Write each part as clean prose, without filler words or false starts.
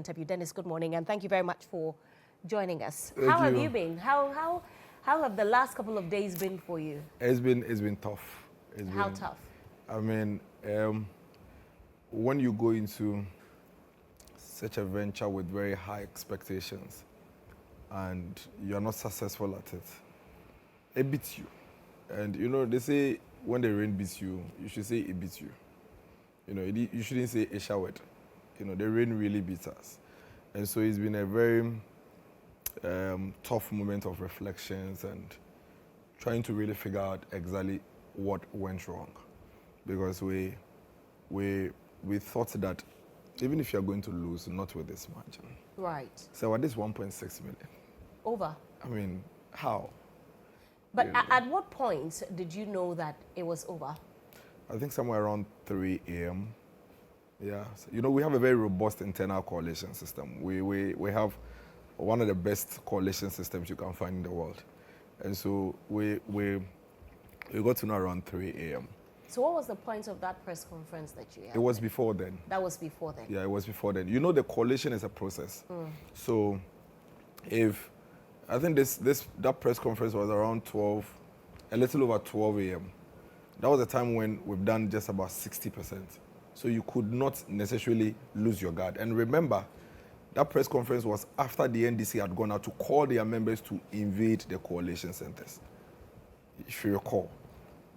interview. Dennis, good morning, and thank you very much for joining us. Thank how you. have you been? How have the last couple of days been for you? It's been tough. How tough? I mean, when you go into such a venture with very high expectations and you're not successful at it beats you. And you know, they say when the rain beats you, you should say it beats you. You know, you shouldn't say it showered. You know, the rain really beats us. And so it's been a very tough moment of reflections and trying to really figure out exactly what went wrong. Because we thought that even if you're going to lose, not with this margin. Right. So at this 1.6 million. Over. I mean, how? But at what point did you know that it was over? I think somewhere around 3 a.m. Yeah. So, you know, we have a very robust internal coalition system. We have one of the best coalition systems you can find in the world. And so we got to know around 3 a.m. So what was the point of that press conference that you had? It was before then. That was before then? Yeah, it was before then. You know, the coalition is a process. So I think that press conference was around 12, a little over 12 a.m. That was a time when we've done just about 60%. So you could not necessarily lose your guard. And remember, that press conference was after the NDC had gone out to call their members to invade the coalition centers. If you recall,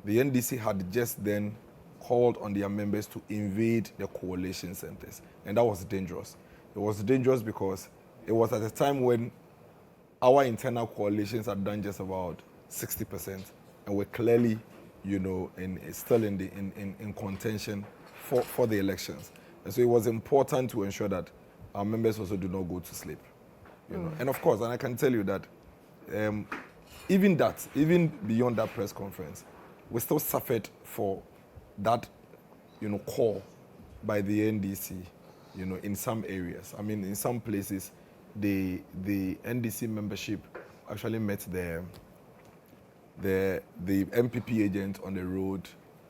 the NDC had just then called on their members to invade the coalition centers. And that was dangerous. It was dangerous because it was at a time when our internal coalitions had done just about 60%. And we're clearly, you know, still in contention for the elections. And so it was important to ensure that our members also do not go to sleep. You know? And of course, and I can tell you that even beyond that press conference, we still suffered for that, you know, call by the NDC, you know, in some areas. I mean, in some places, the NDC membership actually met the NPP agent on the road,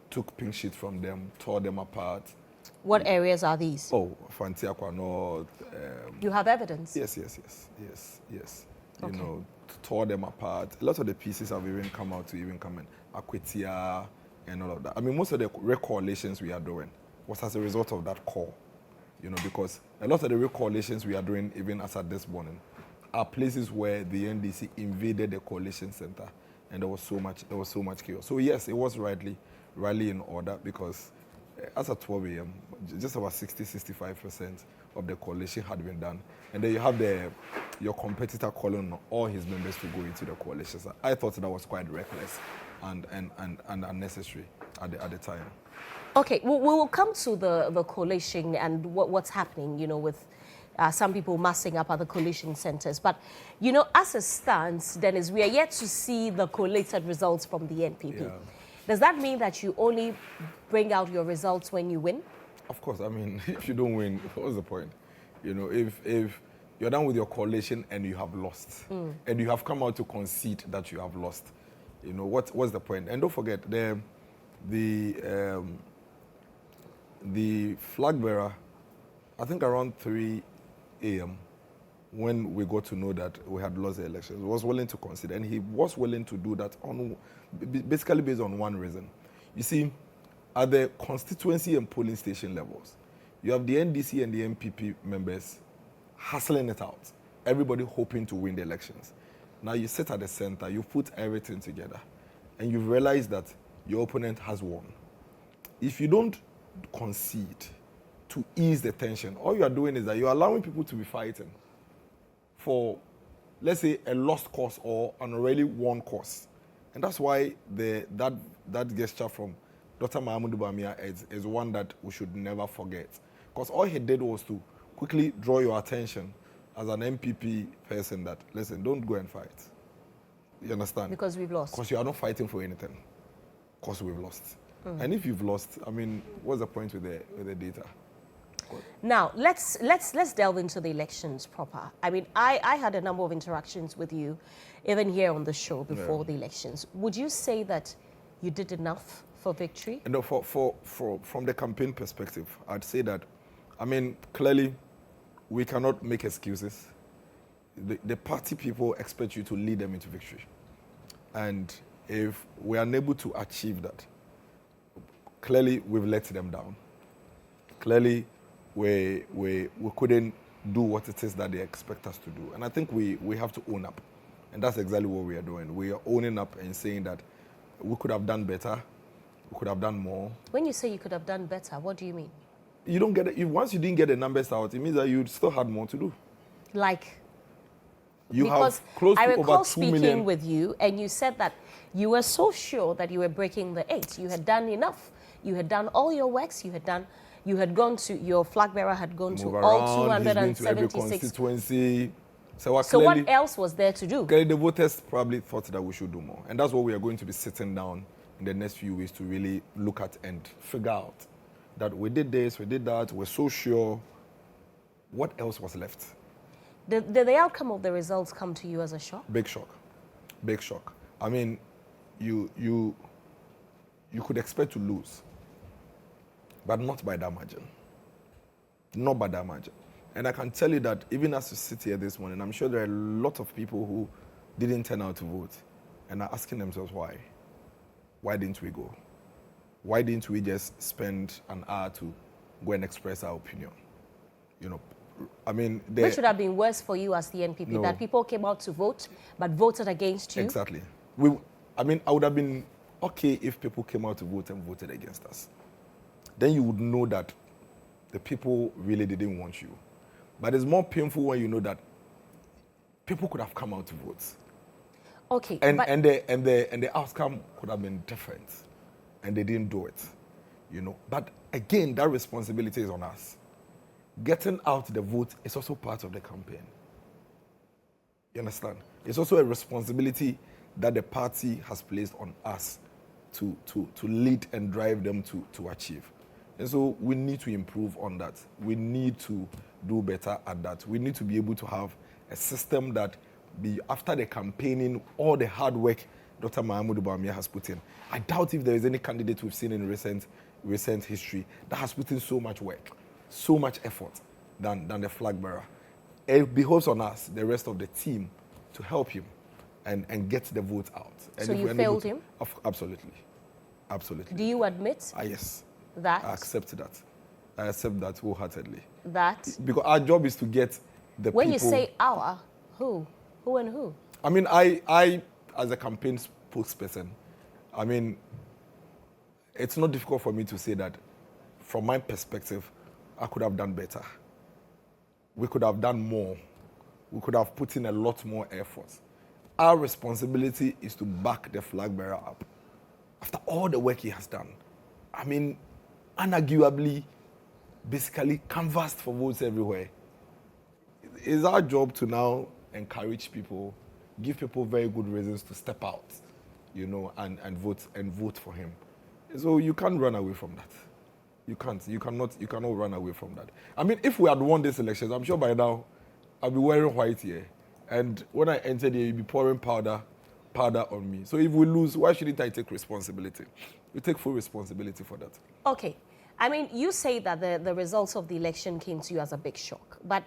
took pink sheets from them, tore them apart. What areas are these? Oh, Fantiakwa North. You have evidence? Yes. Okay. You know, tore them apart. A lot of the pieces have even come out to even come in. Akwetia and all of that. I mean, most of the recollations we are doing was as a result of that call. You know, because a lot of the recollations we are doing, even as at this morning, are places where the NDC invaded the coalition center, and there was so much chaos. So yes, it was rightly in order because as at 12 a.m., just about 65% of the coalition had been done, and then you have your competitor calling on all his members to go into the coalition. So I thought that was quite reckless and unnecessary at the time. Okay, we will come to the coalition and what's happening, you know, with some people massing up at the coalition centers. But, you know, as it stands, Dennis, we are yet to see the collated results from the NPP. Yeah. Does that mean that you only bring out your results when you win? Of course. I mean, if you don't win, what's the point? You know, if you're done with your coalition and you have lost, and you have come out to concede that you have lost, you know, what's the point? And don't forget, the flag bearer, I think around 3 a.m., when we got to know that we had lost the elections, was willing to consider, and he was willing to do that basically based on one reason. You see, at the constituency and polling station levels, you have the NDC and the NPP members hustling it out, everybody hoping to win the elections. Now you sit at the center, you put everything together, and you realize that your opponent has won. If you don't concede to ease the tension, all you are doing is that you're allowing people to be fighting for, let's say, a lost cause or an already won cause. And that's why that gesture from Dr. Bawumia is one that we should never forget. Because all he did was to quickly draw your attention as an MPP person that, listen, don't go and fight. You understand? Because we've lost. Because you are not fighting for anything. Because we've lost. And if you've lost, I mean, what's the point with the data? Now, let's delve into the elections proper. I mean, I had a number of interactions with you, even here on the show before the elections. Would you say that you did enough for victory? No, from the campaign perspective, I'd say that, I mean, clearly, we cannot make excuses. The party people expect you to lead them into victory. And if we are unable to achieve that, clearly we've let them down. Clearly we couldn't do what it is that they expect us to do. And I think we have to own up. And that's exactly what we are doing. We are owning up and saying that we could have done better, we could have done more. When you say you could have done better, what do you mean? You don't get it. Once you didn't get the numbers out, it means that you still had more to do. Like? You because have close to I recall over 2 speaking million. with you, and you said that you were so sure that you were breaking the 8. You had done enough. You had done all your works. You had gone to, your flag bearer had gone to all 276. To every constituency. So what else was there to do? Clearly the voters probably thought that we should do more. And that's what we are going to be sitting down in the next few weeks to really look at and figure out that we did this, we did that, we're so sure. What else was left? Did the outcome of the results come to you as a shock? Big shock. Big shock. I mean, you could expect to lose, but not by that margin. Not by that margin. And I can tell you that even as we sit here this morning, I'm sure there are a lot of people who didn't turn out to vote and are asking themselves why. Why didn't we go? Why didn't we just spend an hour to go and express our opinion? You know, I mean... Which should have been worse for you as the NPP, No. that people came out to vote but voted against you? Exactly. I would have been okay if people came out to vote and voted against us. Then you would know that the people really didn't want you. But it's more painful when you know that people could have come out to vote. Okay. And the outcome could have been different. And they didn't do it. You know. But again, that responsibility is on us. Getting out the vote is also part of the campaign. You understand? It's also a responsibility that the party has placed on us to lead and drive them to achieve. And so we need to improve on that. We need to do better at that. We need to be able to have a system that after the campaigning, all the hard work Dr. Mahama Bawumia has put in. I doubt if there is any candidate we've seen in recent history that has put in so much work, so much effort than the flag bearer. It behoves on us, the rest of the team, to help him and get the vote out. And so you failed him? Absolutely. Absolutely. Do you admit Yes. that? I accept that. I accept that wholeheartedly. That? Because our job is to get the when people... When you say our, who? Who and who? I mean, I as a campaign spokesperson, I mean, it's not difficult for me to say that from my perspective, I could have done better. We could have done more. We could have put in a lot more effort. Our responsibility is to back the flag bearer up. After all the work he has done, I mean, unarguably, basically canvassed for votes everywhere. It's our job to now encourage people, give people very good reasons to step out, you know, and vote for him. So you can't run away from that. You can't. You cannot run away from that. I mean, if we had won these elections, I'm sure by now I'll be wearing white here. And when I entered here, you'll be pouring powder on me. So if we lose, why shouldn't I take responsibility? We take full responsibility for that. Okay. I mean, you say that the results of the election came to you as a big shock. But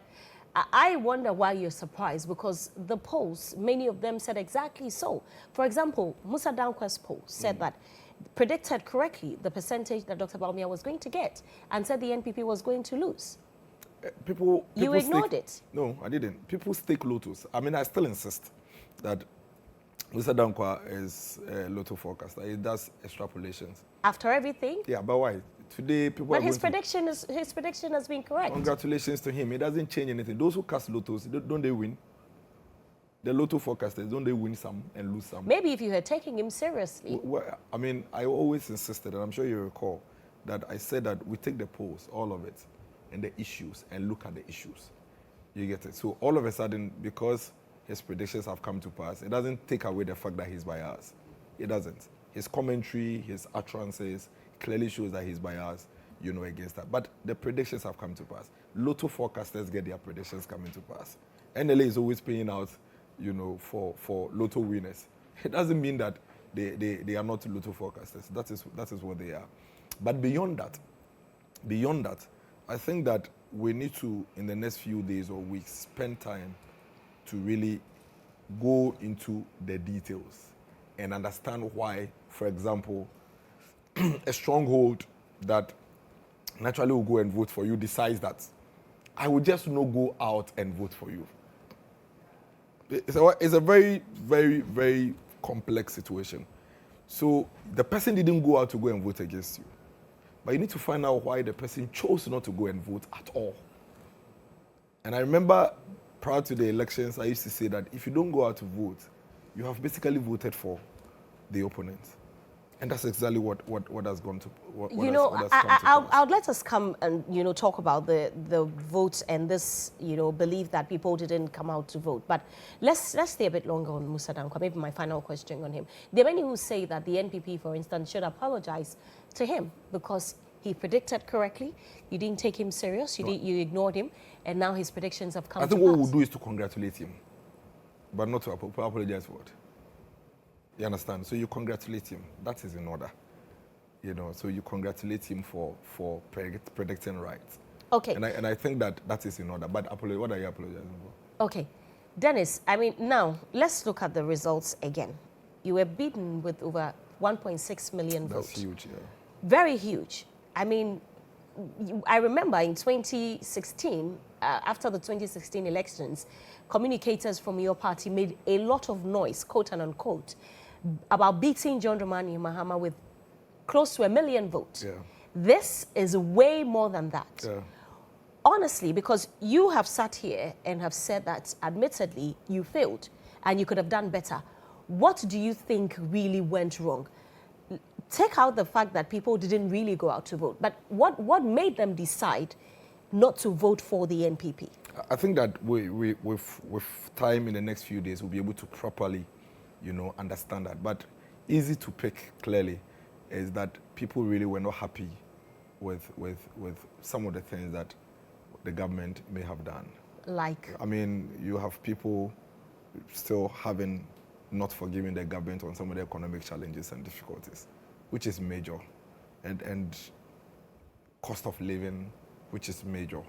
I wonder why you're surprised, because the polls, many of them said exactly so. For example, Musa Dankwa's poll said that predicted correctly the percentage that Dr. Bawumia was going to get and said the NPP was going to lose. People you ignored it. No, I didn't. People stake lotos. I mean, I still insist that Mr. Dankwa is a lotto forecaster. He does extrapolations. After everything? Yeah, but why? Today, people but are his prediction has been correct. Congratulations to him. It doesn't change anything. Those who cast lotos, don't they win? The lotto forecasters, don't they win some and lose some? Maybe if you had taken him seriously. Well, I mean, I always insisted, and I'm sure you recall, that I said that we take the polls, all of it, and the issues, and look at the issues. You get it? So all of a sudden, because his predictions have come to pass, it doesn't take away the fact that he's biased. It doesn't. His commentary, his utterances clearly shows that he's biased, you know, against that. But the predictions have come to pass. Lotto forecasters get their predictions coming to pass. NLA is always paying out, you know, for lotto winners. It doesn't mean that they are not lotto forecasters. That is what they are. But beyond that, I think that we need to, in the next few days or weeks, spend time to really go into the details and understand why, for example, a stronghold that naturally will go and vote for you decides that I will just not go out and vote for you. It's a very, very, very complex situation. So the person didn't go out to go and vote against you. But you need to find out why the person chose not to go and vote at all. And I remember prior to the elections, I used to say that if you don't go out to vote, you have basically voted for the opponent. And that's exactly what has gone to what you has, know, what has come to pass. I would let us come and talk about the vote and this belief that people didn't come out to vote. But let's stay a bit longer on Musa Dankwa. Maybe my final question on him. There are many who say that the NPP, for instance, should apologize to him because he predicted correctly. You didn't take him serious. You ignored him, and now his predictions have come to pass. I think what we'll do is to congratulate him, but not to apologize for it. You understand? So you congratulate him. That is in order. So you congratulate him for predicting right. Okay. And I think that is in order. But what are you apologizing for? Okay. Dennis, I mean, now let's look at the results again. You were beaten with over 1.6 million votes. That's huge, yeah. Very huge. I mean, I remember in 2016, after the 2016 elections, communicators from your party made a lot of noise, quote and unquote, about beating John Dramani Mahama with close to 1 million votes. Yeah. This is way more than that. Yeah. Honestly, because you have sat here and have said that, admittedly, you failed and you could have done better. What do you think really went wrong? Take out the fact that people didn't really go out to vote, but what made them decide not to vote for the NPP? I think that with time in the next few days, we'll be able to properly, understand that. But easy to pick clearly is that people really were not happy with some of the things that the government may have done. Like? I mean, you have people still having not forgiving the government on some of the economic challenges and difficulties, which is major, and cost of living, which is major,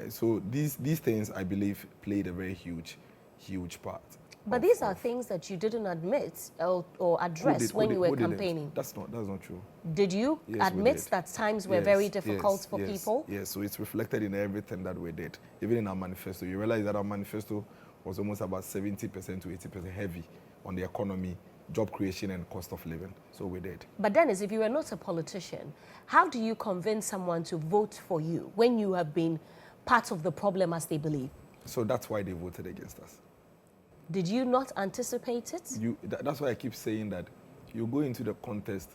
so these things, I believe, played a very huge part. But these are things that you didn't admit or address when you were campaigning. That's not true. Did you admit that times were very difficult for people? Yes, so it's reflected in everything that we did. Even in our manifesto, you realize that our manifesto was almost about 70% to 80% heavy on the economy, job creation and cost of living. So we did. But Dennis, if you were not a politician, how do you convince someone to vote for you when you have been part of the problem as they believe? So that's why they voted against us. Did you not anticipate it? That's why I keep saying that you go into the contest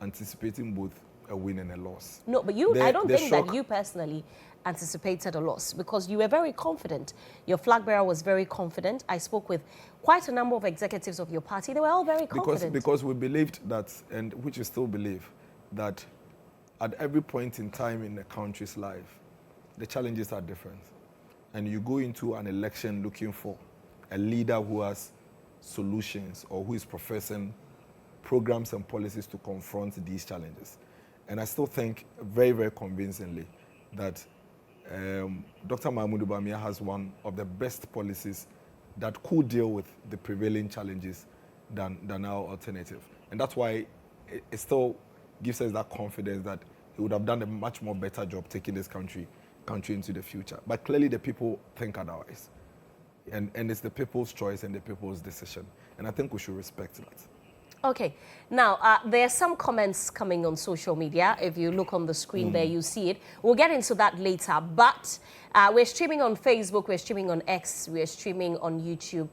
anticipating both a win and a loss. No, but I don't think that you personally anticipated a loss because you were very confident. Your flag bearer was very confident. I spoke with quite a number of executives of your party. They were all very confident. Because we believed that, and which we still believe, that at every point in time in the country's life, the challenges are different. And you go into an election looking for a leader who has solutions or who is professing programs and policies to confront these challenges. And I still think very, very convincingly that Dr. Bawumia has one of the best policies that could deal with the prevailing challenges than our alternative. And that's why it still gives us that confidence that he would have done a much more better job taking this country into the future. But clearly the people think otherwise. And it's the people's choice and the people's decision. And I think we should respect that. Okay. Now, there are some comments coming on social media. If you look on the screen there, you see it. We'll get into that later. But we're streaming on Facebook, we're streaming on X, we're streaming on YouTube.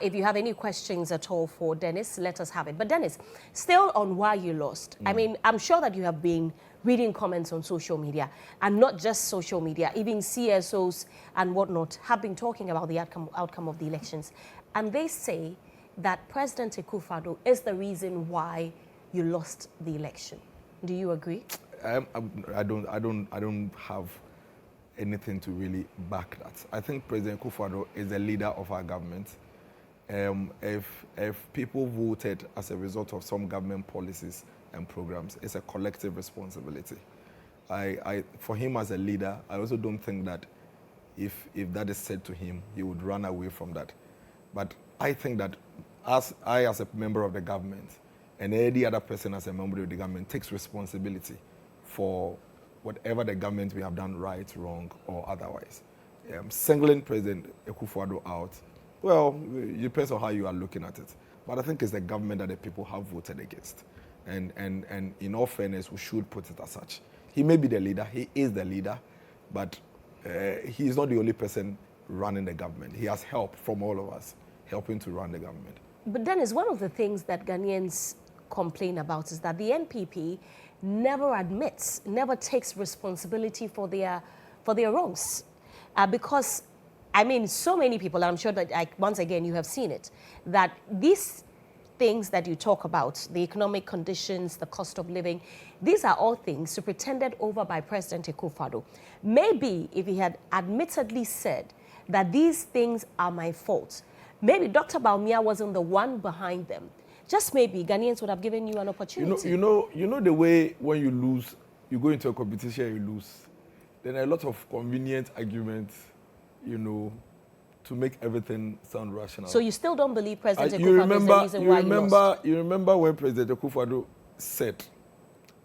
If you have any questions at all for Dennis, let us have it. But Dennis, still on why you lost. I mean, I'm sure that you have been reading comments on social media, and not just social media, even CSOs and whatnot have been talking about the outcome of the elections. And they say that President Akufo-Addo is the reason why you lost the election. Do you agree? I don't have anything to really back that. I think President Akufo-Addo is the leader of our government. If people voted as a result of some government policies and programs, it's a collective responsibility. For him as a leader, I also don't think that if that is said to him, he would run away from that. But I think that as a member of the government, and any other person as a member of the government takes responsibility for whatever the government may have done right, wrong, or otherwise. Singling President Akufo-Addo out, well, it depends on how you are looking at it. But I think it's the government that the people have voted against. And in all fairness, we should put it as such. He may be the leader, he is the leader, but he is not the only person running the government. He has help from all of us, helping to run the government. But Dennis, one of the things that Ghanaians complain about is that the NPP never admits, never takes responsibility for their wrongs. Because, I mean, so many people, I'm sure that, once again, you have seen it, that these things that you talk about, the economic conditions, the cost of living, these are all things pretended over by President Akufo-Addo. Maybe if he had admittedly said that these things are my fault, maybe Dr. Bawumia wasn't the one behind them. Just maybe Ghanaians would have given you an opportunity. You know the way when you lose, you go into a competition, you lose. Then a lot of convenient arguments, to make everything sound rational. So you still don't believe President Akufo-Addo is the reason why you lost? You remember when President Akufo-Addo said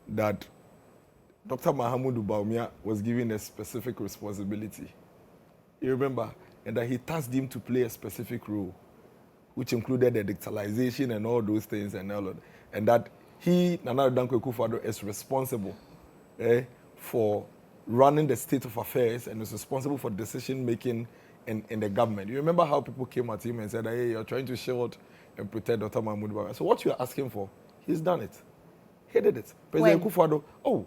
that Dr. Mahama Bawumia was given a specific responsibility. You remember? And that he tasked him to play a specific role, which included the digitalization and all those things and all of that. And that he, Nana Dankwa Akufo-Addo, is responsible for running the state of affairs and is responsible for decision making in the government. You remember how people came at him and said, hey, you're trying to shield and protect Dr. Mahama Bawumia. So what you're asking for, he's done it. He did it. President Akufo-Addo,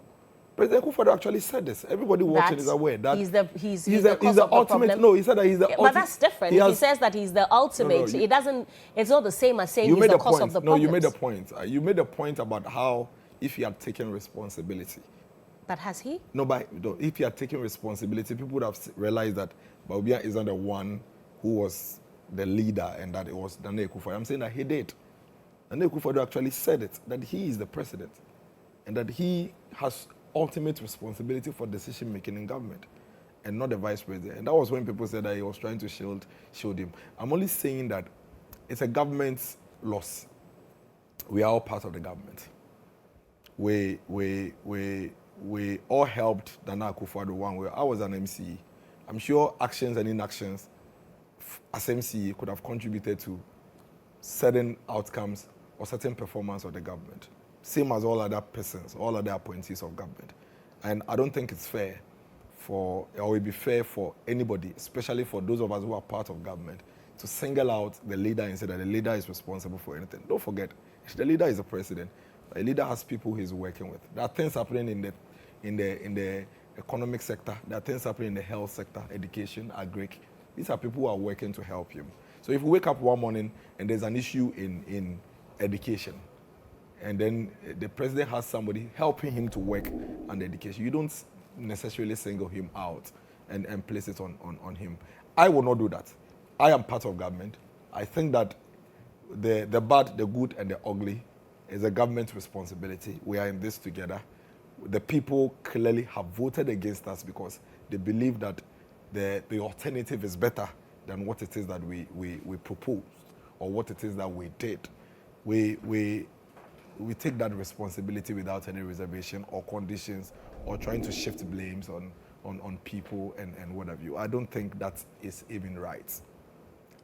President Akufo-Addo actually said this. Everybody watching is aware that he's the cause of the ultimate. problem. No, he said that he's the ultimate. But that's different. If he says that he's the ultimate, it's not the same as saying he's the cause of the problem. No, you made a point. You made a point about how if he had taken responsibility. But has he? No, but if he had taken responsibility, people would have realized that Bawumia isn't the one who was the leader and that it was Nana Akufo-Addo. I'm saying that he did. Nana Akufo-Addo actually said it, that he is the president and that he has ultimate responsibility for decision making in government and not the vice president. And that was when people said that he was trying to shield him. I'm only saying that it's a government's loss. We are all part of the government. We all helped Nana Akufo-Addo one way. I was an MCE. I'm sure actions and inactions as MCE could have contributed to certain outcomes or certain performance of the government. Same as all other persons, all other appointees of government. And I don't think it's fair or it would be fair for anybody, especially for those of us who are part of government, to single out the leader and say that the leader is responsible for anything. Don't forget, the leader is the president. A leader has people he's working with. There are things happening in the economic sector. There are things happening in the health sector, education, agri. These are people who are working to help him. So if we wake up one morning and there's an issue in education, and then the president has somebody helping him to work on the education, you don't necessarily single him out and place it on him. I will not do that. I am part of government. I think that the bad, the good, and the ugly is a government responsibility. We are in this together. The people clearly have voted against us because they believe that the alternative is better than what it is that we proposed or what it is that we did. We take that responsibility without any reservation or conditions or trying to shift blames on people and what have you. I don't think that is even right.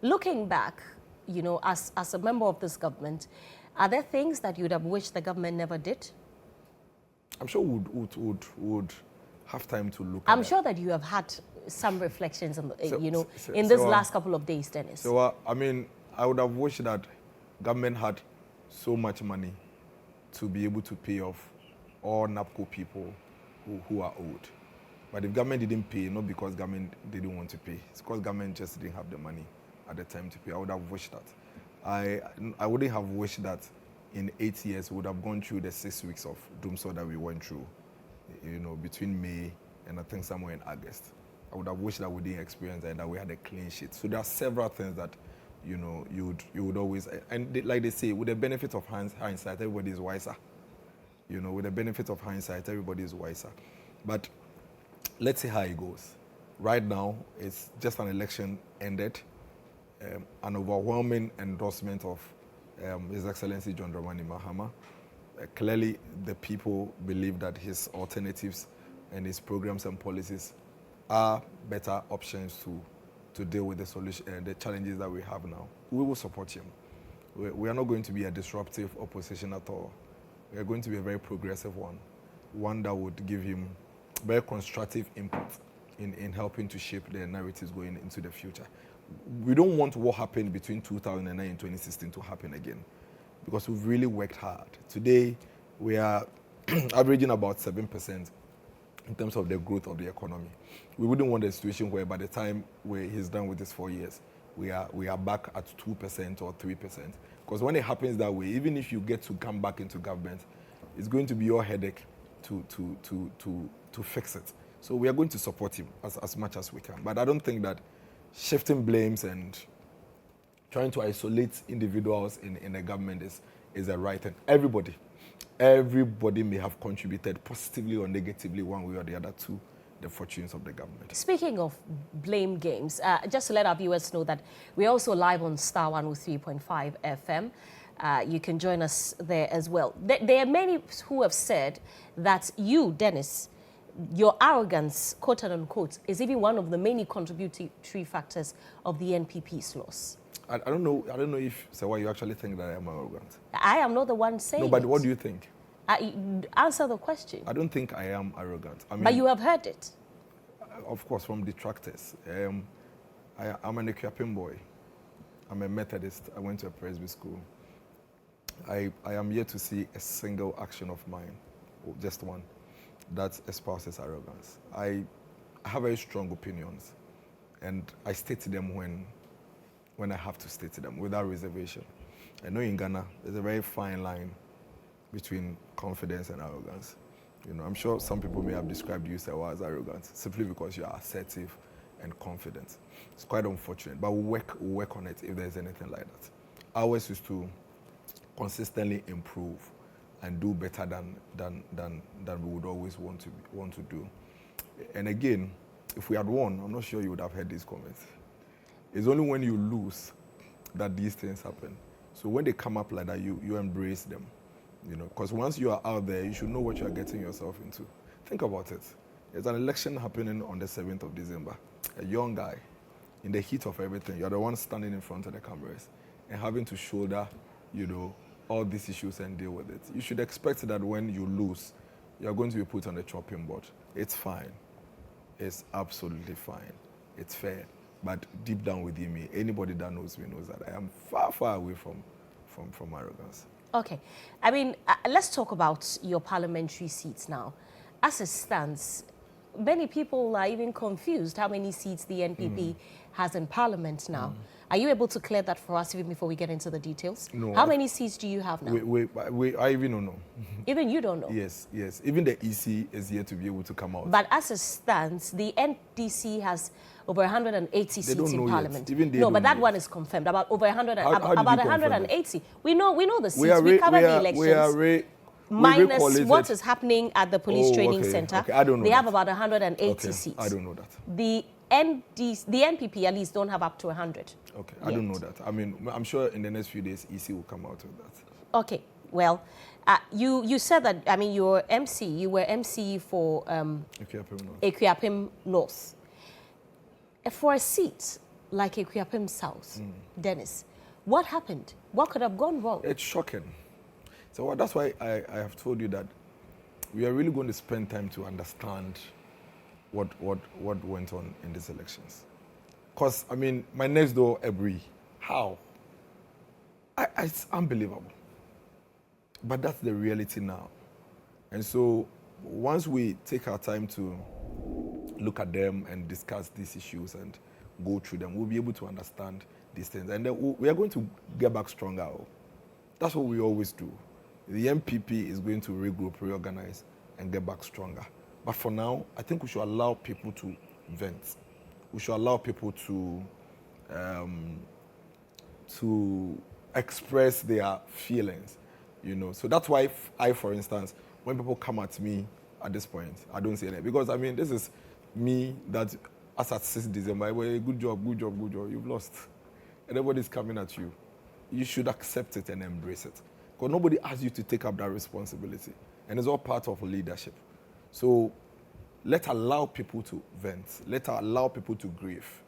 Looking back, as a member of this government, are there things that you would have wished the government never did? I'm sure would have time to look at I'm sure that you have had some reflections on, in this last couple of days, Dennis. So, I would have wished that government had so much money to be able to pay off all NAPCO people who are owed. But if government didn't pay, not because government didn't want to pay, it's because government just didn't have the money at the time to pay. I would have wished that. I wouldn't have wished that in 8 years we would have gone through the 6 weeks of doomsday that we went through, between May and I think somewhere in August. I would have wished that we didn't experience that, and that we had a clean sheet. So there are several things that, you would always, and like they say, with the benefit of hindsight, everybody is wiser. With the benefit of hindsight, everybody is wiser. But let's see how it goes. Right now, it's just an election ended, an overwhelming endorsement of His Excellency John Dramani Mahama. Clearly, the people believe that his alternatives and his programs and policies are better options to deal with the solution and the challenges that we have now. We will support him. We are not going to be a disruptive opposition at all. We are going to be a very progressive one that would give him very constructive input in helping to shape the narratives going into the future. We don't want what happened between 2009 and 2016 to happen again, because we've really worked hard. Today, we are averaging about 7% in terms of the growth of the economy. We wouldn't want a situation where by the time he's done with his 4 years, we are back at 2% or 3%. Because when it happens that way, even if you get to come back into government, it's going to be your headache to fix it. So we are going to support him as much as we can. But I don't think that shifting blames and trying to isolate individuals in the government is a right thing. Everybody may have contributed positively or negatively one way or the other to the fortunes of the government. Speaking of blame games, just to let our viewers know that we're also live on Star 103.5 FM. You can join us there as well. There are many who have said that you, Dennis, your arrogance, quote unquote, is even one of the many contributory factors of the NPP's loss. I don't know if, Serwaa, you actually think that I am arrogant. I am not the one saying No, but it. What do you think? Answer the question. I don't think I am arrogant. I mean, but you have heard it. Of course, from detractors. I'm an Equiapim boy. I'm a Methodist. I went to a Presby school. I am yet to see a single action of mine, just one, that espouses arrogance. I have very strong opinions, and I state them when I have to state them without reservation. I know in Ghana, there's a very fine line between confidence and arrogance. You know, I'm sure some people may have described you, Serwaa, as arrogant simply because you are assertive and confident. It's quite unfortunate, but we'll work on it if there's anything like that. Ours is to consistently improve and do better than we would always want to do. And again, if we had won, I'm not sure you would have heard these comments. It's only when you lose that these things happen. So when they come up like that, you embrace them. You know, because once you are out there, you should know what you are getting yourself into. Think about it. There's an election happening on the 7th of December. A young guy, in the heat of everything, you're the one standing in front of the cameras and having to shoulder, you know, all these issues and deal with it. You should expect that when you lose, you're going to be put on the chopping board. It's fine. It's absolutely fine. It's fair. But deep down within me, anybody that knows me knows that I am far, far away from arrogance. Okay. I mean, let's talk about your parliamentary seats now. As it stands, many people are even confused how many seats the NPP has in Parliament now. Are you able to clear that for us even before we get into the details? No. How many seats do you have now? I even don't know. Even you don't know? Yes. Even the EC is yet to be able to come out. But as it stands, the NDC has over 180 seats in Parliament. No, but that one is confirmed. About over 100, about 180. We know the seats. We cover the elections. Minus what is happening at the police training center. Okay, I don't know. They have about 180 seats. I don't know that. The NPP at least don't have up to 100. Okay, I don't know that. I mean, I'm sure in the next few days, EC will come out with that. Okay, well, you said that, I mean, you were MC for Equiapim North. For a seat like Equiapim South, Dennis, what happened? What could have gone wrong? It's shocking. So that's why I have told you that we are really going to spend time to understand what went on in these elections. Because, I mean, my next door, Ebri, how? It's unbelievable. But that's the reality now. And so once we take our time to look at them and discuss these issues and go through them, we'll be able to understand these things. And then we are going to get back stronger. That's what we always do. The NPP is going to regroup, reorganize, and get back stronger. But for now, I think we should allow people to vent. We should allow people to express their feelings, you know. So that's why for instance, when people come at me at this point. I don't see any. Because, I mean, this is me that as at 6th December, well, good job, you've lost. Everybody's coming at you. You should accept it and embrace it. Because nobody asked you to take up that responsibility. And it's all part of leadership. So let's allow people to vent. Let's allow people to grieve.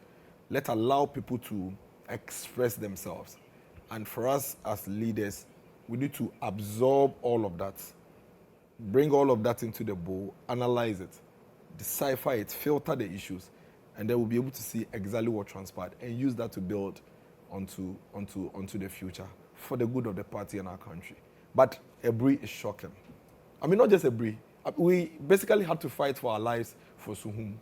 Let's allow people to express themselves. And for us as leaders, we need to absorb all of that, bring all of that into the bowl, analyze it, decipher it, filter the issues, and then we'll be able to see exactly what transpired and use that to build onto the future for the good of the party and our country. But Ebri is shocking. I mean, not just Ebri. We basically had to fight for our lives for Suhum.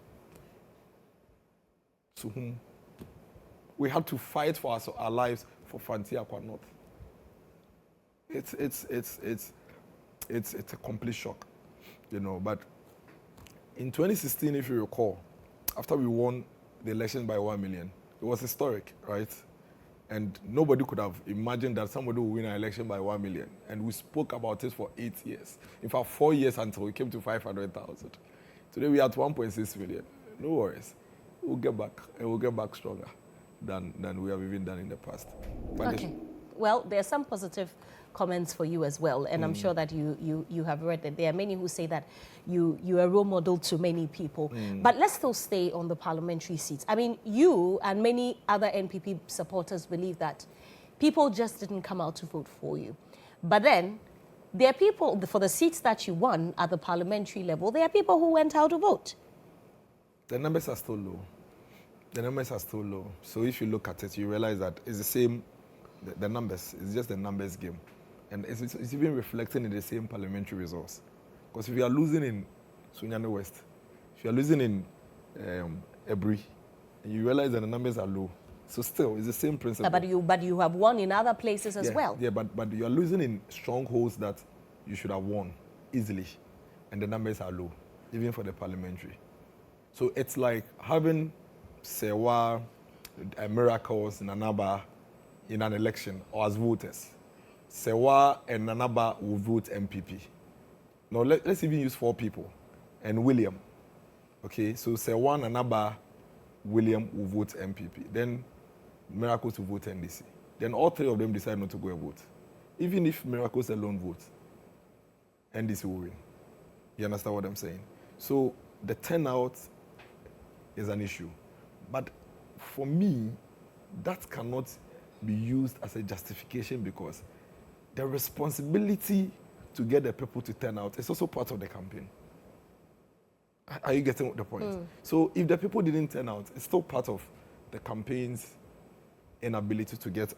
We had to fight for our lives for Frontier Akwa North. It's a complete shock, you know. But in 2016, if you recall, after we won the election by 1 million, it was historic, right? And nobody could have imagined that somebody would win an election by 1 million. And we spoke about it for 8 years. In fact, 4 years until we came to 500,000. Today we are at 1.6 million. No worries. We'll get back, and we'll get back stronger than we have even done in the past. But okay. Well, there are some positive comments for you as well, and I'm sure that you have read that. There are many who say that you are a role model to many people. But let's still stay on the parliamentary seats. I mean, you and many other NPP supporters believe that people just didn't come out to vote for you. But then there are people, for the seats that you won at the parliamentary level, there are people who went out to vote. The numbers are still low. The numbers are still low. So if you look at it, you realize that it's the same, the numbers, it's just a numbers game. And it's even reflecting in the same parliamentary results. Because if you are losing in Sunyani West, if you are losing in Ebri, you realize that the numbers are low. So still, it's the same principle. But you have won in other places as well. Yeah, but you are losing in strongholds that you should have won easily. And the numbers are low, even for the parliamentary. So it's like having Serwaa, Miracles, Nanaba in an election or as voters. Serwaa and Nanaba will vote NPP. Now let's even use 4 people and William. Okay, so Serwaa, Nanaba, William will vote NPP. Then Miracles will vote NDC. Then all 3 of them decide not to go and vote. Even if Miracles alone votes, NDC will win. You understand what I'm saying? So the turnout is an issue. But for me, that cannot be used as a justification because the responsibility to get the people to turn out is also part of the campaign. Are you getting the point? So if the people didn't turn out, it's still part of the campaign's inability to get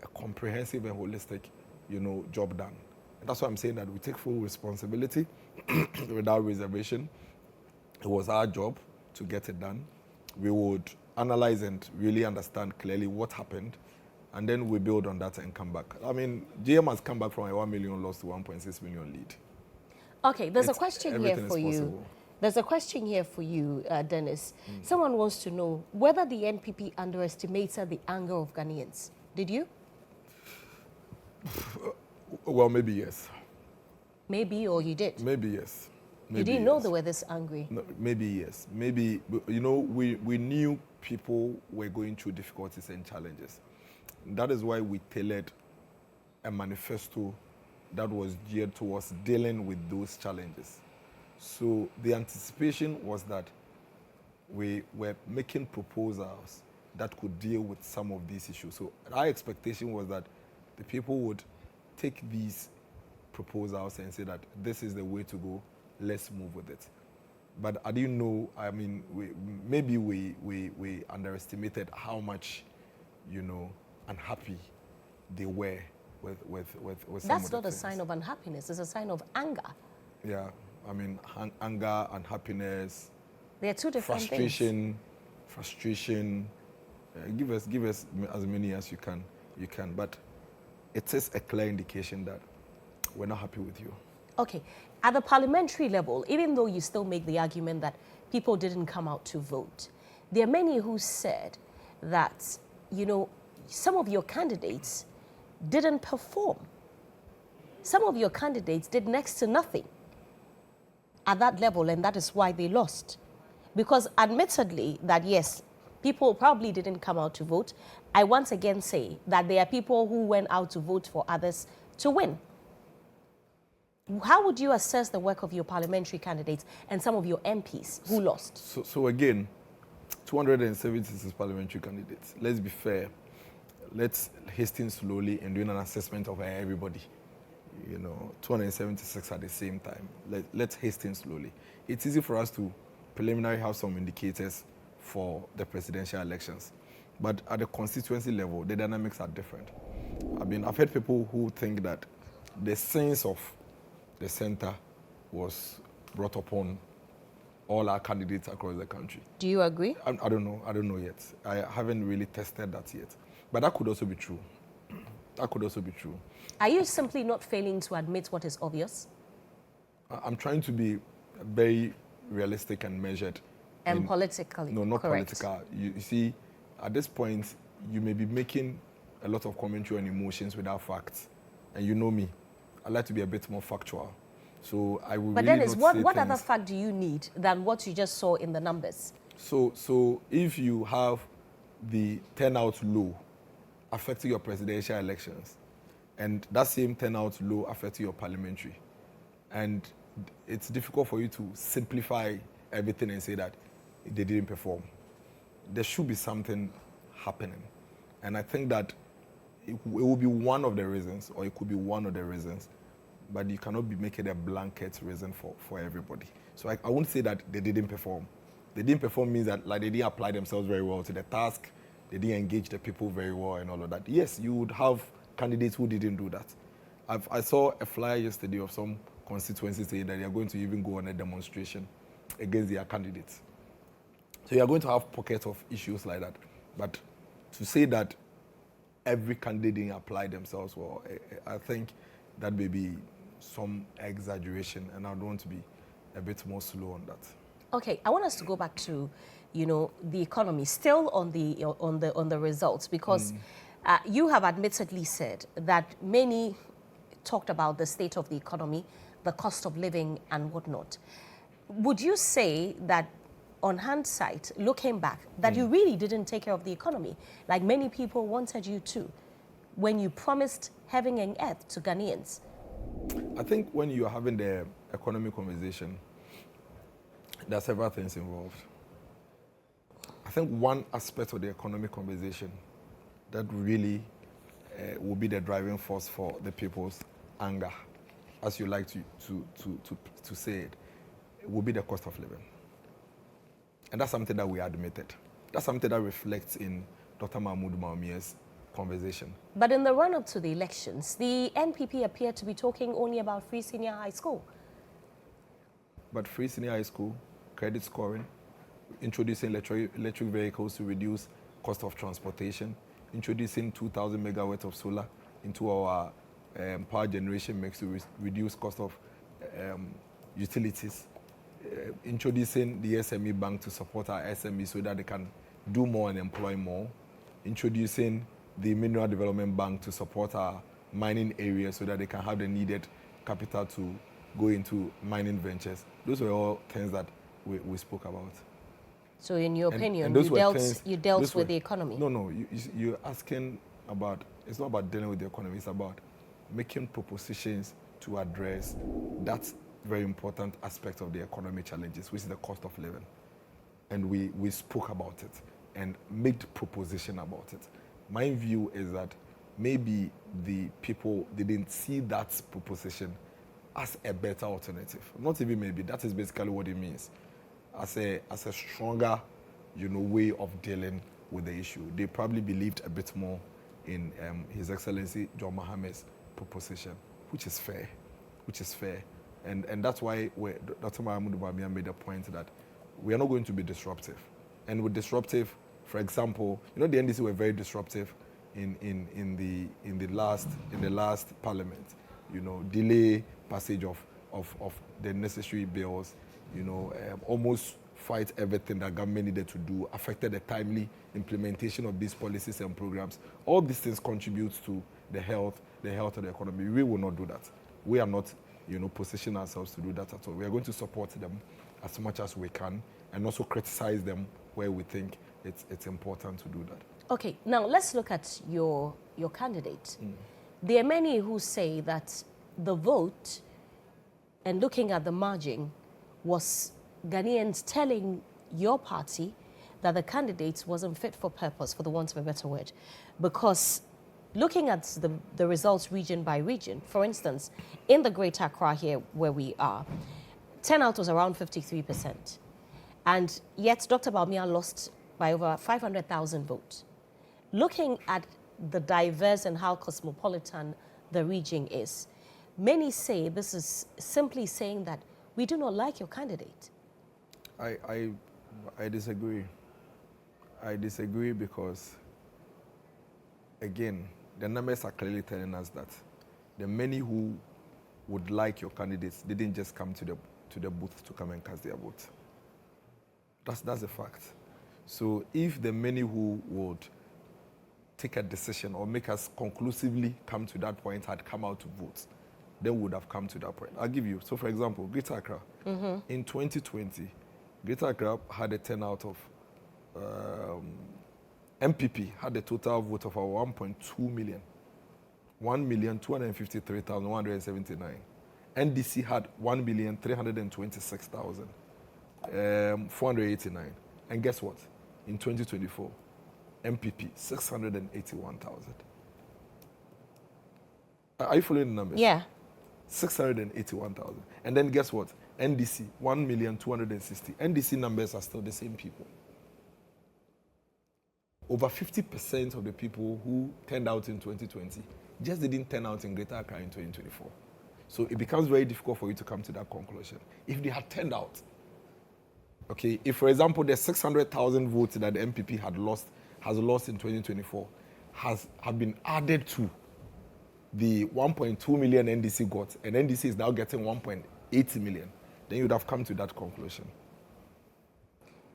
a comprehensive and holistic, job done. And that's why I'm saying that we take full responsibility without reservation. It was our job to get it done. We would analyze and really understand clearly what happened, and then we build on that and come back. I mean, GHOne has come back from a 1 million loss to 1.6 million lead. Okay, there's a question here for you. There's a question here for you, Dennis. Someone wants to know whether the NPP underestimated the anger of Ghanaians. Did you? Well, maybe yes. Maybe, or you did? Maybe yes. Maybe you didn't know they were this angry? No, maybe yes. Maybe, we knew people were going through difficulties and challenges. That is why we tailored a manifesto that was geared towards dealing with those challenges. So the anticipation was that we were making proposals that could deal with some of these issues. So our expectation was that the people would take these proposals and say that this is the way to go, let's move with it. But I didn't know, I mean, maybe we underestimated how much, unhappy they were with some That's of the not a sign of unhappiness, it's a sign of anger. Yeah, I mean, anger, unhappiness. They are two different things. Frustration. Give us as many as you can, but it is a clear indication that we're not happy with you. Okay, at the parliamentary level, even though you still make the argument that people didn't come out to vote, there are many who said that, some of your candidates didn't perform. Some of your candidates did next to nothing. at that level, and that is why they lost. Because admittedly that yes, people probably didn't come out to vote. I once again say that there are people who went out to vote for others to win. How would you assess the work of your parliamentary candidates and some of your MPs who lost? So again, 276 parliamentary candidates. Let's be fair. Let's hasten slowly and doing an assessment of everybody. 276 at the same time. Let's hasten slowly. It's easy for us to preliminarily have some indicators for the presidential elections. But at the constituency level, the dynamics are different. I've heard people who think that the sense of the center was brought upon all our candidates across the country. Do you agree? I don't know. I don't know yet. I haven't really tested that yet. But that could also be true. That could also be true. Are you simply not failing to admit what is obvious? I'm trying to be very realistic and measured. And politically No, not correct. political. You see, at this point, you may be making a lot of commentary on emotions without facts. And you know me. I like to be a bit more factual. So I will But really Dennis, not say what things. other fact do you need than what you just saw in the numbers? So if you have the turnout low affecting your presidential elections, and that same turnout low affecting your parliamentary, and it's difficult for you to simplify everything and say that they didn't perform. There should be something happening. And I think that it will be one of the reasons, or it could be one of the reasons, but you cannot be making a blanket reason for everybody. So I won't say that they didn't perform. They didn't perform means that they didn't apply themselves very well to the task, they didn't engage the people very well and all of that. Yes, you would have candidates who didn't do that. I saw a flyer yesterday of some constituencies saying that they are going to even go on a demonstration against their candidates. So you are going to have pockets of issues like that. But to say that every candidate didn't apply themselves well, I think that may be some exaggeration, and I want to be a bit more slow on that. Okay, I want us to go back to, the economy, still on the results, because you have admittedly said that many talked about the state of the economy, the cost of living and whatnot. Would you say that, on hindsight, looking back, that you really didn't take care of the economy, like many people wanted you to, when you promised heaven and earth to Ghanaians? I think when you're having the economic conversation, there are several things involved. I think one aspect of the economic conversation that really will be the driving force for the people's anger, as you like to say it, will be the cost of living. And that's something that we admitted. That's something that reflects in Dr. Bawumia's conversation. But in the run-up to the elections, the NPP appeared to be talking only about free senior high school. But free senior high school, credit scoring, introducing electric vehicles to reduce cost of transportation, introducing 2,000 megawatts of solar into our power generation mix to reduce cost of utilities, introducing the SME bank to support our SMEs so that they can do more and employ more, introducing the Mineral Development Bank to support our mining areas so that they can have the needed capital to go into mining ventures. Those were all things that we spoke about. So in your opinion, you dealt with the economy? No, you're asking about, it's not about dealing with the economy, it's about making propositions to address that very important aspect of the economic challenges, which is the cost of living. And we spoke about it and made proposition about it. My view is that maybe the people didn't see that proposition as a better alternative. Not even maybe, that is basically what it means. As a stronger, way of dealing with the issue. They probably believed a bit more in His Excellency John Mahama's proposition, which is fair. And that's why Dr. Bawumia made a point that we are not going to be disruptive. And with disruptive, for example, the NDC were very disruptive in the last parliament. Delay passage of the necessary bills, almost fight everything that government needed to do, affected the timely implementation of these policies and programs. All these things contribute to the health of the economy. We will not do that. We are not position ourselves to do that at all. We are going to support them as much as we can and also criticize them where we think it's important to do that. Okay, now let's look at your candidate. There are many who say that the vote and looking at the margin was Ghanaians telling your party that the candidate wasn't fit for purpose, for the want of a better word, because looking at the results region by region, for instance, in the Greater Accra here where we are, turnout was around 53%. And yet Dr. Bawumia lost by over 500,000 votes. Looking at the diverse and how cosmopolitan the region is, many say this is simply saying that we do not like your candidate. I disagree. I disagree because, again, the numbers are clearly telling us that the many who would like your candidates didn't just come to the booth to come and cast their vote. That's a fact. So if the many who would take a decision or make us conclusively come to that point had come out to vote, then we would have come to that point. I'll give you. So, for example, Greater Accra. In 2020, Greater Accra had a turnout of NPP had a total vote of 1.2 million. 1,253,179. NDC had 1,326,489. And guess what? In 2024, NPP 681,000. Are you following the numbers? Yeah. 681,000. And then guess what? NDC 1,260,000. NDC numbers are still the same people. Over 50% of the people who turned out in 2020 just didn't turn out in Greater Accra in 2024. So it becomes very difficult for you to come to that conclusion. If they had turned out, okay, if, for example, the 600,000 votes that the NPP has lost in 2024 have been added to the 1.2 million NDC got, and NDC is now getting 1.8 million, then you would have come to that conclusion.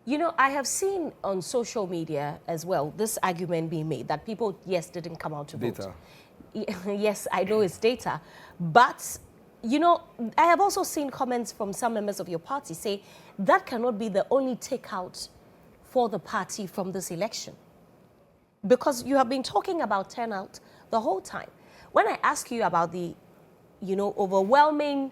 You know, I have seen on social media as well this argument being made that people, yes, didn't come out to vote. Data. Yes, I know it's data. But, you know, I have also seen comments from some members of your party say that cannot be the only takeout for the party from this election. Because you have been talking about turnout the whole time. When I ask you about the, overwhelming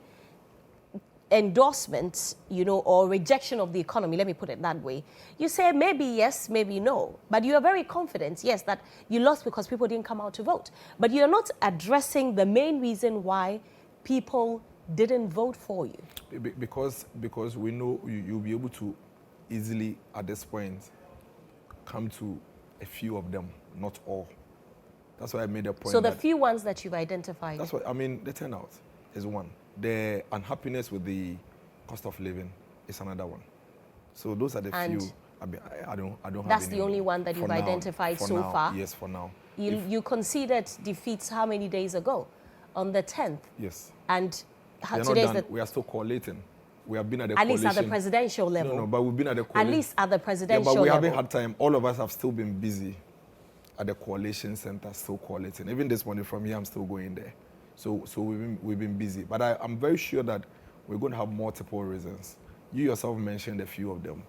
endorsement, or rejection of the economy, let me put it that way, you say maybe yes, maybe no. But you are very confident, yes, that you lost because people didn't come out to vote. But you're not addressing the main reason why people didn't vote for you. Because we know you'll be able to easily, at this point, come to a few of them, not all. That's why I made a point. So the few ones that you've identified. That's what I mean. The turnout is one. The unhappiness with the cost of living is another one. So those are the few. I don't have. That's the only one that you've identified so far. Yes, for now. You conceded defeats how many days ago? On the 10th. Yes. And today we are still collating. We have been at the coalition. At least at the presidential level. No, but we've been at the coalition. At least at the presidential level. But we haven't had time. All of us have still been busy at the coalition center, still collating. Even this morning from here, I'm still going there. So we've been busy. But I'm very sure that we're going to have multiple reasons. You yourself mentioned a few of them.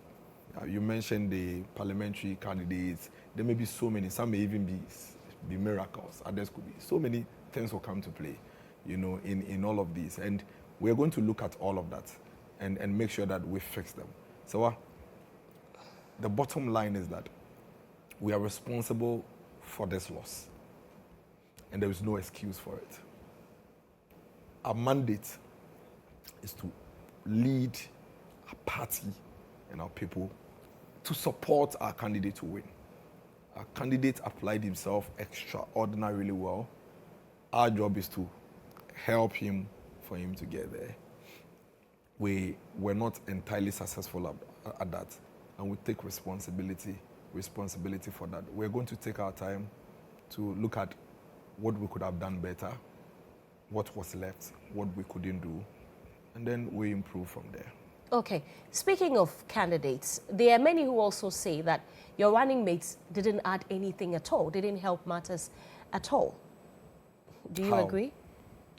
You mentioned the parliamentary candidates. There may be so many. Some may even be miracles. Others could be. So many things will come to play, in all of these. And we're going to look at all of that and make sure that we fix them. So the bottom line is that we are responsible for this loss. And there is no excuse for it. Our mandate is to lead our party and our people to support our candidate to win. Our candidate applied himself extraordinarily well. Our job is to help him for him to get there. We were not entirely successful at that, and we take responsibility for that. We're going to take our time to look at what we could have done better, what was left, what we couldn't do, and then we improve from there. Okay. Speaking of candidates, there are many who also say that your running mates didn't add anything at all, didn't help matters at all. Do you agree?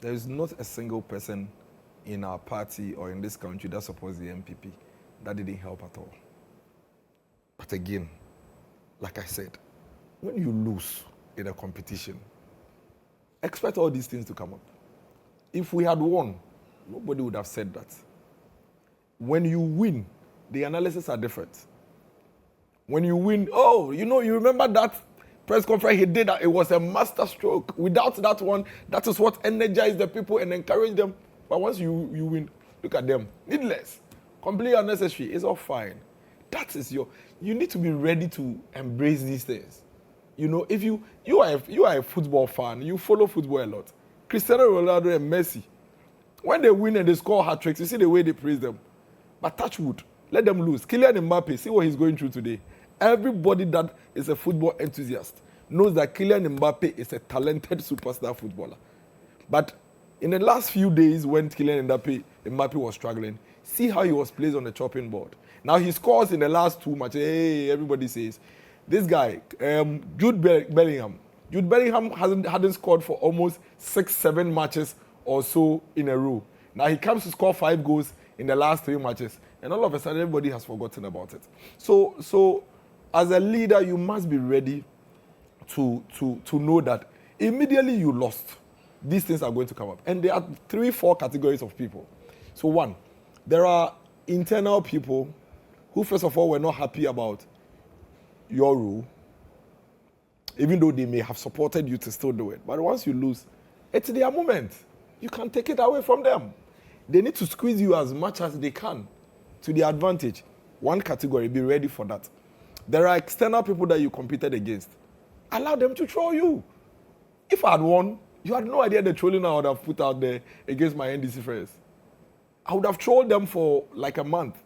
There is not a single person in our party or in this country that supports the NPP. That didn't help at all. But again, like I said, when you lose in a competition, expect all these things to come up. If we had won, nobody would have said that. When you win, the analysis are different. When you win, you remember that press conference he did, that it was a master stroke. Without that one, that is what energized the people and encouraged them. But once you win, look at them. Needless. Completely unnecessary. It's all fine. That is you need to be ready to embrace these things. You know, if you are a football fan, you follow football a lot. Cristiano Ronaldo and Messi, when they win and they score hat-tricks, you see the way they praise them. But touch wood, let them lose. Kylian Mbappe, see what he's going through today. Everybody that is a football enthusiast knows that Kylian Mbappe is a talented superstar footballer. But in the last few days when Kylian Mbappe was struggling, see how he was placed on the chopping board. Now he scores in the last 2 matches. Hey, everybody says. This guy, Jude Bellingham. Jude Bellingham hadn't scored for almost 6-7 matches or so in a row. Now he comes to score 5 goals in the last 3 matches. And all of a sudden, everybody has forgotten about it. So as a leader, you must be ready to know that immediately you lost, these things are going to come up. And there are 3-4 categories of people. So 1, there are internal people who, first of all, were not happy about your rule, even though they may have supported you to still do it. But once you lose, it's their moment. You can't take it away from them. They need to squeeze you as much as they can to their advantage. 1 category, be ready for that. There are external people that you competed against. Allow them to troll you. If I had won, you had no idea the trolling I would have put out there against my NDC friends. I would have trolled them for like a month.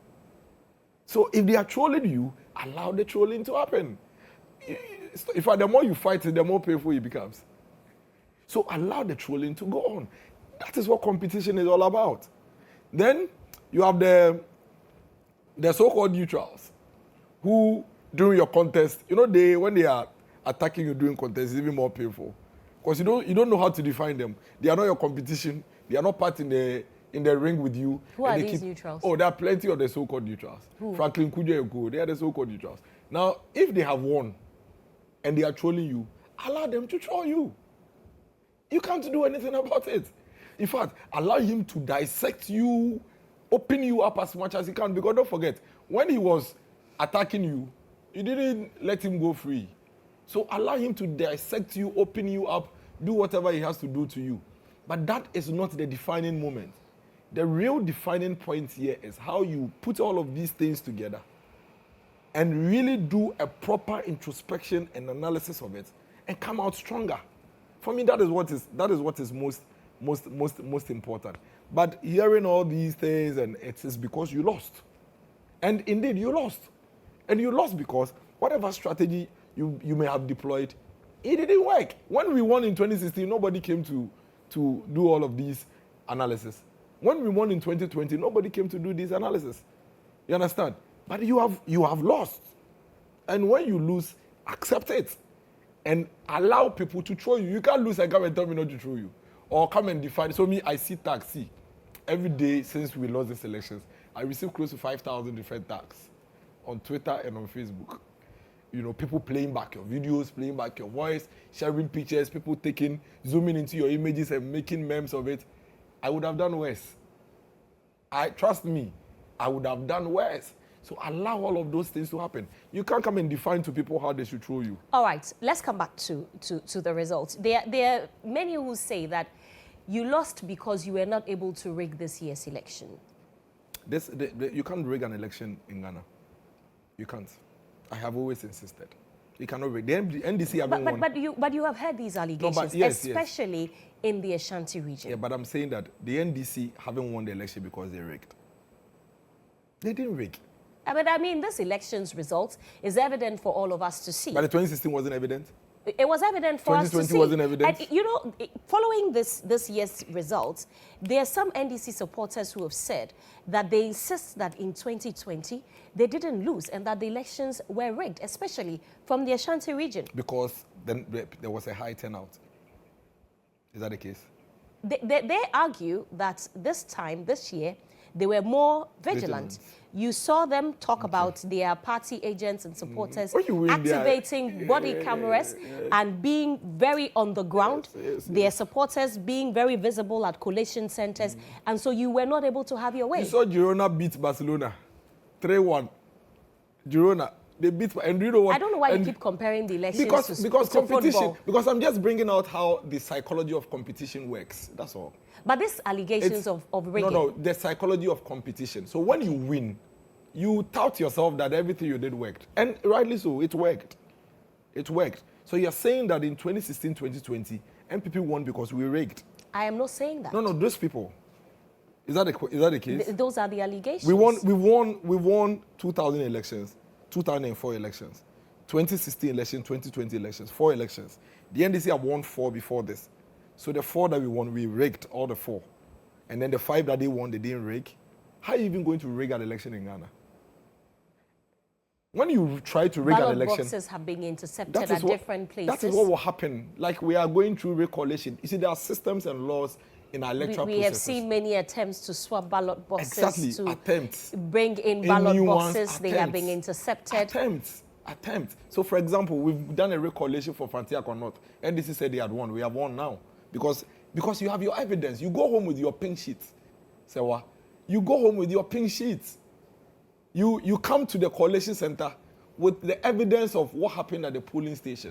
So if they are trolling you, allow the trolling to happen. In fact, the more you fight it, the more painful it becomes. So allow the trolling to go on. That is what competition is all about. Then you have the so-called neutrals who, during your contest, when they are attacking you during contest, it's even more painful. Because you don't know how to define them. They are not your competition. They are not part in the ring with you. Who are these neutrals? Oh, there are plenty of the so-called neutrals. Who? Franklin Kujo, they are the so-called neutrals. Now, if they have won and they are trolling you, allow them to troll you. You can't do anything about it. In fact, allow him to dissect you, open you up as much as he can. Because don't forget, when he was attacking you, you didn't let him go free. So allow him to dissect you, open you up, do whatever he has to do to you. But that is not the defining moment. The real defining point here is how you put all of these things together and really do a proper introspection and analysis of it and come out stronger. For me, that is what is most important. But hearing all these things, and it is because you lost. And indeed, you lost. And you lost because whatever strategy you may have deployed, it didn't work. When we won in 2016, nobody came to do all of these analysis. When we won in 2020, nobody came to do this analysis. You understand? But you have lost. And when you lose, accept it. And allow people to troll you. You can't lose and come and tell me not to troll you. Or come and define. So me, I see tax. See, every day since we lost these elections, I receive close to 5,000 different tags on Twitter and on Facebook. People playing back your videos, playing back your voice, sharing pictures, people zooming into your images and making memes of it. I would have done worse. Trust me, I would have done worse. So allow all of those things to happen. You can't come and define to people how they should troll you. All right, let's come back to the results. There are many who say that you lost because you were not able to rig this year's election. You can't rig an election in Ghana. You can't. I have always insisted. You cannot rig. The NDC haven't won. But you have heard these allegations, especially in the Ashanti region. Yeah, but I'm saying that the NDC haven't won the election because they rigged. They didn't rig. But I mean, this election's results is evident for all of us to see. But the 2016 wasn't evident? It was evident for us to see. 2020 wasn't evident? And, following this year's results, there are some NDC supporters who have said that they insist that in 2020, they didn't lose and that the elections were rigged, especially from the Ashanti region. Because then there was a high turnout. Is that the case? they argue that this year, they were more vigilant. You saw them talk about their party agents and supporters activating body cameras and being very on the ground, their supporters being very visible at collation centers, and so you were not able to have your way. You saw GHOne beat Barcelona 3-1. GHOne, they beat, and you know what? I don't know why you keep comparing the elections because to competition. football. Because I'm just bringing out how the psychology of competition works. That's all. But these allegations of rigging. No, the psychology of competition. So when you win, you tout yourself that everything you did worked. And rightly so, it worked. It worked. So you're saying that in 2016, 2020, NPP won because we rigged. I am not saying that. No, those people. Is that the case? Those are the allegations. We won 2000 elections, 2004 elections, 2016 elections, 2020 elections, 4 elections. The NDC have won 4 before this. So the 4 that we won, we rigged all the 4. And then the 5 that they won, they didn't rig. How are you even going to rig an election in Ghana? When you try to rig an election... Ballot boxes have been intercepted at different places. That is what will happen. Like we are going through recollation. You see, there are systems and laws in our electoral processes. We have seen many attempts to swap ballot boxes. Exactly, to attempts. Bring in ballot boxes. Attempts. They have been intercepted. Attempts. So, for example, we've done a recollation for Frontier or not. NDC said they had won. We have won now. Because you have your evidence. You go home with your pink sheet. Serwaa. You go home with your pink sheets. You come to the collation center with the evidence of what happened at the polling station.